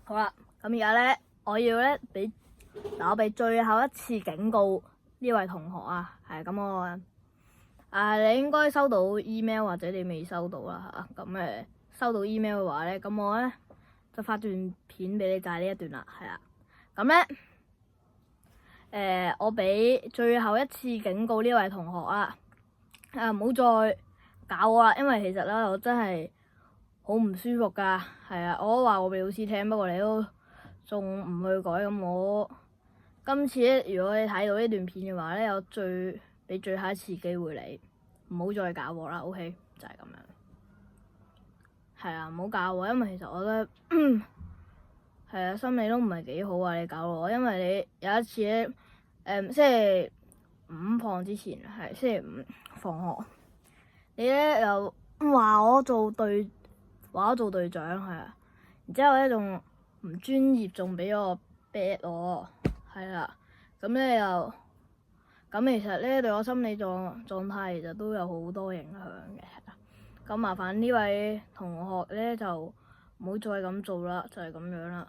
好啦，咁而家咧，我俾最後一次警告呢位同學啊，係咁你應該收到 email 或者你未收到啦嚇，咁收到 email 嘅話咧，咁我咧就發段片俾你，就係呢一段啦，係啦，咁咧我俾最後一次警告呢位同學啊，唔好再搞我啦，因為其實咧我真係好唔舒服噶，係啊，我都話我俾老師聽，不過你都仲唔去改，咁我今次咧，如果你睇到呢段片嘅話咧，我俾最後一次機會你，唔好再搞我啦 ，OK， 就係咁樣。係啊，唔好搞我，因為其實我覺得係啊，心理都唔係幾好啊，你搞我，因為你有一次咧，星期五放之前係星期五放學，你咧又話我做隊長係啊，然之後咧仲唔專業，仲俾我 bad 我，係啦，咁其實咧對我心理狀態其實都有好多影響嘅，咁麻煩呢位同學咧就唔好再咁做啦，就係咁樣啦。